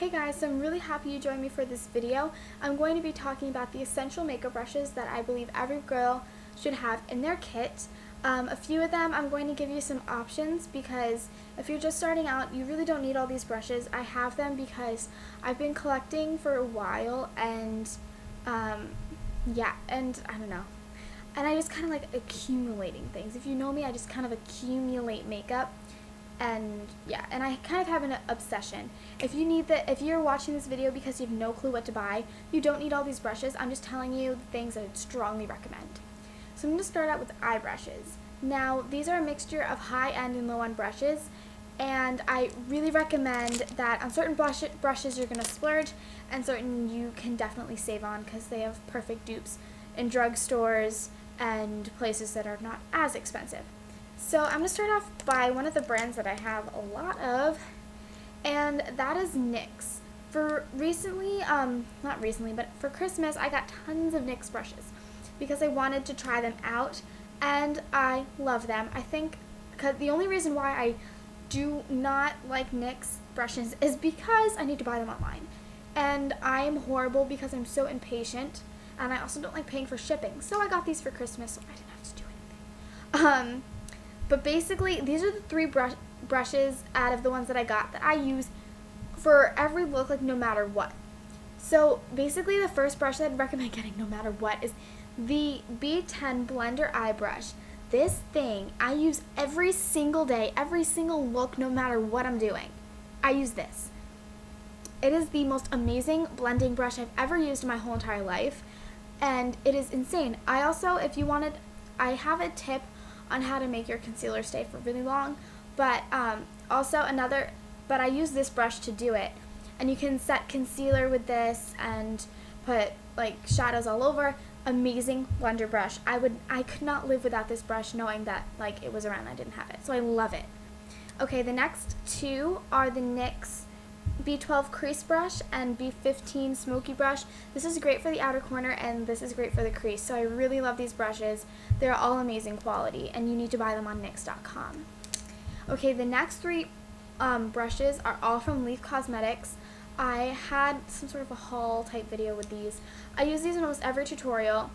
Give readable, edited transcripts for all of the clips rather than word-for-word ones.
Hey guys, so I'm really happy you joined me for this video. I'm going to be talking about the essential makeup brushes that I believe every girl should have in their kit. A few of them I'm going to give you some options because if you're just starting out, you really don't need all these brushes. I have them because I've been collecting for a while and yeah, and I don't know. And I just kind of like accumulating things. If you know me, I just kind of accumulate makeup. And yeah, and I kind of have an obsession. If you're watching this video because you have no clue what to buy, you don't need all these brushes. I'm just telling you the things that I'd strongly recommend. So I'm going to start out with eye brushes. Now, these are a mixture of high-end and low-end brushes, and I really recommend that on certain brushes you're going to splurge, and certain you can definitely save on because they have perfect dupes in drugstores and places that are not as expensive. So I'm going to start off by one of the brands that I have a lot of, and that is NYX. For recently, not recently, but for Christmas, I got tons of NYX brushes because I wanted to try them out, and I love them. I think the only reason why I do not like NYX brushes is because I need to buy them online, and I am horrible because I'm so impatient, and I also don't like paying for shipping. So I got these for Christmas, so I didn't have to do anything. But basically, these are the three brushes out of the ones that I got that I use for every look, like no matter what. So basically, the first brush that I'd recommend getting no matter what is the B10 Blender Eye Brush. This thing I use every single day, every single look, no matter what I'm doing. I use this. It is the most amazing blending brush I've ever used in my whole entire life, and it is insane. I also, if you wanted, I have a tip on how to make your concealer stay for really long, but I use this brush to do it, and you can set concealer with this and put like shadows all over. Amazing blender brush. I could not live without this brush, knowing that like it was around, I didn't have it, so I love it. Okay, the next two are the NYX B12 crease brush and B15 smoky brush. This is great for the outer corner, and this is great for the crease, so I really love these brushes. They're all amazing quality, and you need to buy them on nyx.com. Okay, the next three brushes are all from Leaf Cosmetics. I had some sort of a haul type video with these. I use these in almost every tutorial.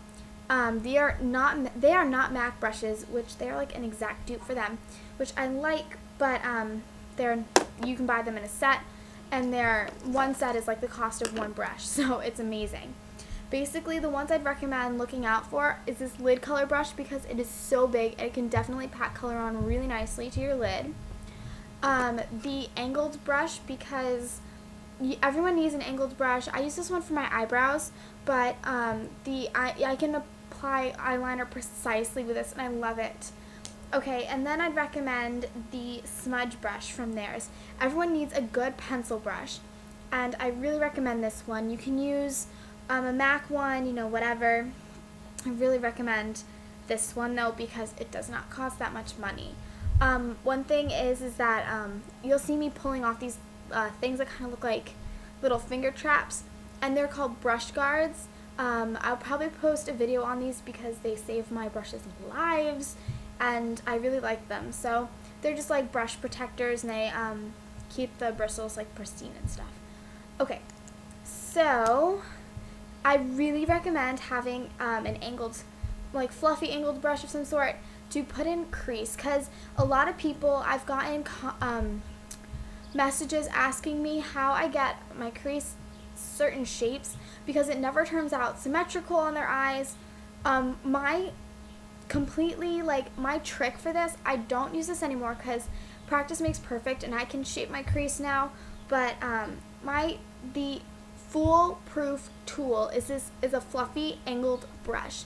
They are not MAC brushes, which they're like an exact dupe for them, which I like, but you can buy them in a set, and one set is like the cost of one brush, so it's amazing. Basically, the ones I'd recommend looking out for is this lid color brush because it is so big and it can definitely pack color on really nicely to your lid. The angled brush, because everyone needs an angled brush. I use this one for my eyebrows, but I can apply eyeliner precisely with this, and I love it. Okay, and then I'd recommend the smudge brush from theirs. Everyone needs a good pencil brush, and I really recommend this one. You can use a MAC one, whatever. I really recommend this one though because it does not cost that much money. One thing is that you'll see me pulling off these things that kind of look like little finger traps, and they're called brush guards. I'll probably post a video on these because they save my brushes lives, and I really like them. So they're just like brush protectors, and they keep the bristles like pristine and stuff. Okay, so I really recommend having an angled, like fluffy angled brush of some sort to put in crease, because a lot of people, I've gotten messages asking me how I get my crease certain shapes because it never turns out symmetrical on their eyes. My trick for this, I don't use this anymore because practice makes perfect and I can shape my crease now, but the foolproof tool is a fluffy angled brush,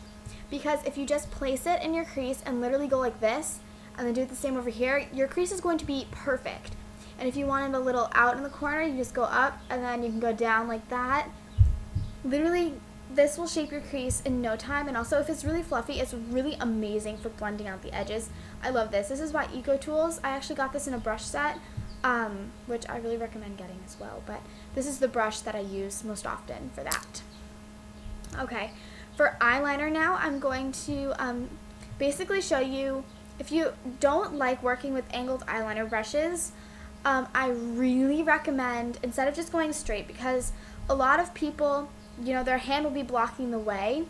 because if you just place it in your crease and literally go like this and then do the same over here, your crease is going to be perfect. And if you want it a little out in the corner, you just go up and then you can go down like that. Literally, this will shape your crease in no time, and also if it's really fluffy, it's really amazing for blending out the edges. I love this. This is by Eco Tools. I actually got this in a brush set, which I really recommend getting as well, but this is the brush that I use most often for that. Okay, for eyeliner now, I'm going to basically show you, if you don't like working with angled eyeliner brushes, I really recommend, instead of just going straight, because a lot of people, you know, their hand will be blocking the way,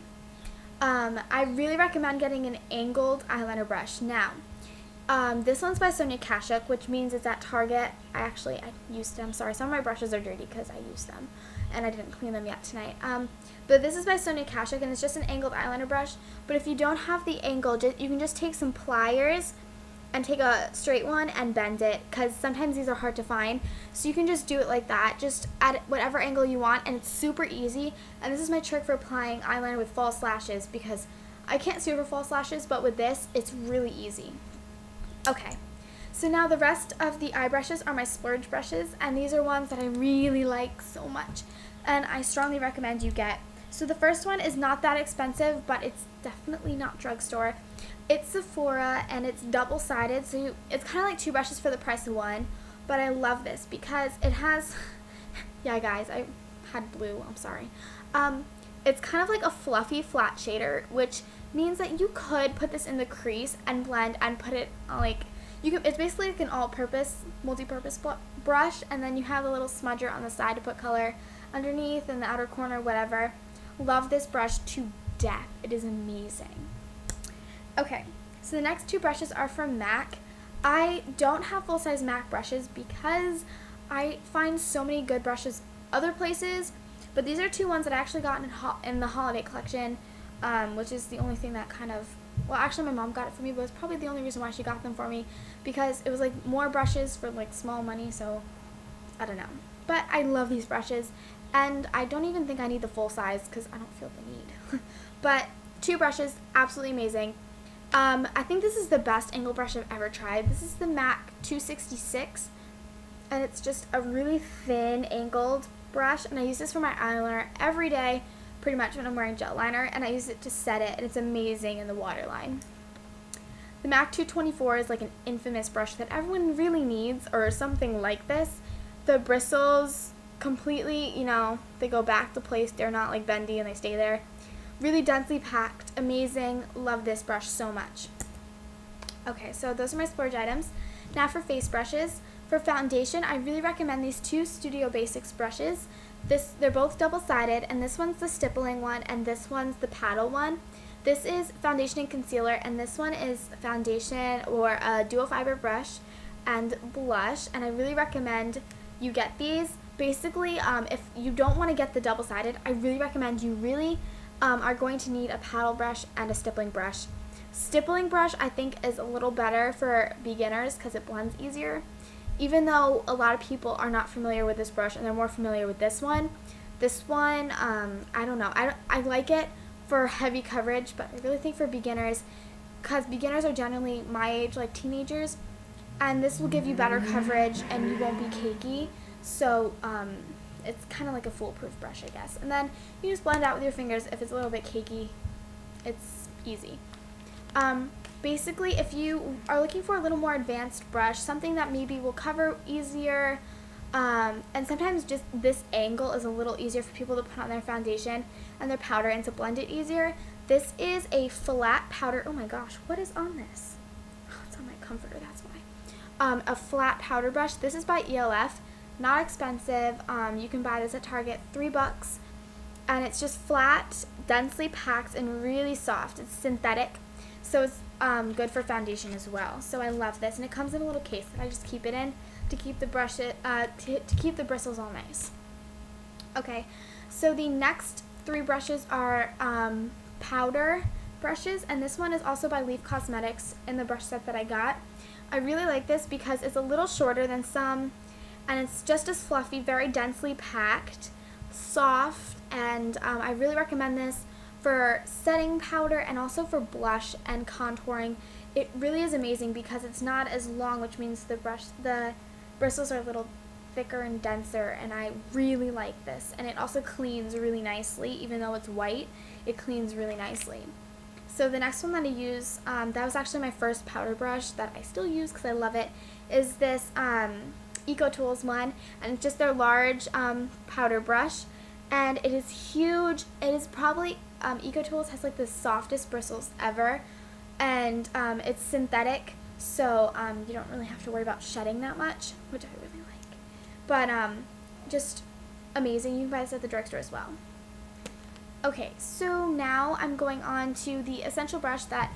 I really recommend getting an angled eyeliner brush. Now, this one's by Sonia Kashuk, which means it's at Target. I used them. Sorry, some of my brushes are dirty because I used them, and I didn't clean them yet tonight. But this is by Sonia Kashuk, and it's just an angled eyeliner brush. But if you don't have the angle, you can just take some pliers and take a straight one and bend it, because sometimes these are hard to find. So you can just do it like that, just at whatever angle you want, and it's super easy. And this is my trick for applying eyeliner with false lashes, because I can't see over false lashes, but with this, it's really easy. Okay, so now the rest of the eye brushes are my Splurge brushes, and these are ones that I really like so much, and I strongly recommend you get. So the first one is not that expensive, but it's definitely not drugstore. It's Sephora, and it's double-sided, so it's kind of like two brushes for the price of one, but I love this because it has, yeah guys, I had blue, I'm sorry. It's kind of like a fluffy flat shader, which means that you could put this in the crease and blend and put it on, it's basically like an all-purpose, multi-purpose brush, and then you have a little smudger on the side to put color underneath in the outer corner, whatever. Love this brush to death. It is amazing. Okay, so the next two brushes are from MAC. I don't have full-size MAC brushes because I find so many good brushes other places, but these are two ones that I actually got in the holiday collection, which is the only thing that kind of, well, actually my mom got it for me, but it's probably the only reason why she got them for me, because it was like more brushes for like small money, so I don't know. But I love these brushes, and I don't even think I need the full size because I don't feel the need. But two brushes, absolutely amazing. I think this is the best angle brush I've ever tried. This is the MAC 266, and it's just a really thin angled brush, and I use this for my eyeliner every day, pretty much when I'm wearing gel liner, and I use it to set it, and it's amazing in the waterline. The MAC 224 is like an infamous brush that everyone really needs, or something like this. The bristles completely, you know, they go back to place. They're not like bendy and they stay there. Really densely packed, amazing. Love this brush so much. Okay, so those are my Splurge items. Now for face brushes. For foundation, I really recommend these two Studio Basics brushes. They're both double-sided, and this one's the stippling one, and this one's the paddle one. This is foundation and concealer, and this one is foundation or a dual fiber brush and blush, and I really recommend you get these. Basically, if you don't want to get the double-sided, I really recommend you really are going to need a paddle brush and a stippling brush. Stippling brush, I think, is a little better for beginners because it blends easier. Even though a lot of people are not familiar with this brush and they're more familiar with this one, I don't know. I like it for heavy coverage, but I really think for beginners, because beginners are generally my age, like teenagers, and this will give you better coverage and you won't be cakey. So it's kind of like a foolproof brush, I guess. And then you just blend out with your fingers. If it's a little bit cakey, it's easy. Basically, if you are looking for a little more advanced brush, something that maybe will cover easier, and sometimes just this angle is a little easier for people to put on their foundation and their powder and to blend it easier. This is a flat powder. Oh my gosh, what is on this? Oh, it's on my comforter, that's why. A flat powder brush. This is by ELF. Not expensive. You can buy this at Target, $3, and it's just flat, densely packed, and really soft. It's synthetic, so it's good for foundation as well. So I love this, and it comes in a little case that I just keep it in to keep the to keep the bristles all nice. Okay, so the next three brushes are powder brushes, and this one is also by Leaf Cosmetics in the brush set that I got. I really like this because it's a little shorter than some, and it's just as fluffy, very densely packed, soft, and I really recommend this for setting powder and also for blush and contouring. It really is amazing because it's not as long, which means the bristles are a little thicker and denser, and I really like this. And it also cleans really nicely. Even though it's white, it cleans really nicely. So the next one that I use, that was actually my first powder brush that I still use because I love it, is this Eco Tools one, and it's just their large powder brush, and it is huge. It is probably Eco Tools has like the softest bristles ever, and it's synthetic, so you don't really have to worry about shedding that much, which I really like. But just amazing. You can buy this at the drugstore as well. Okay, so now I'm going on to the essential brush that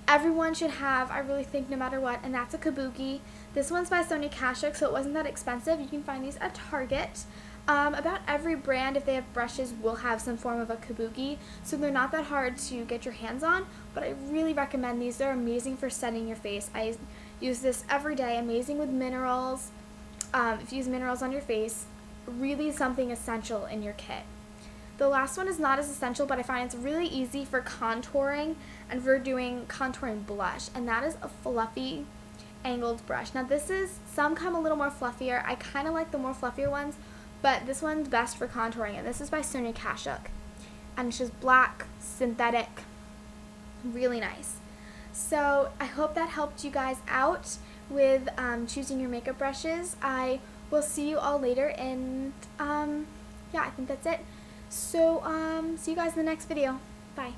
everyone should have, I really think, no matter what, and that's a kabuki. This one's by Sonia Kashuk, so it wasn't that expensive. You can find these at Target. About every brand, if they have brushes, will have some form of a kabuki, so they're not that hard to get your hands on, but I really recommend these. They're amazing for setting your face. I use this every day. Amazing with minerals. If you use minerals on your face, really something essential in your kit. The last one is not as essential, but I find it's really easy for contouring and for doing contouring blush, and that is a fluffy angled brush. Now some come a little more fluffier. I kind of like the more fluffier ones, but this one's best for contouring, and this is by Sonia Kashuk. And it's just black, synthetic, really nice. So I hope that helped you guys out with choosing your makeup brushes. I will see you all later, and yeah, I think that's it. So, see you guys in the next video. Bye.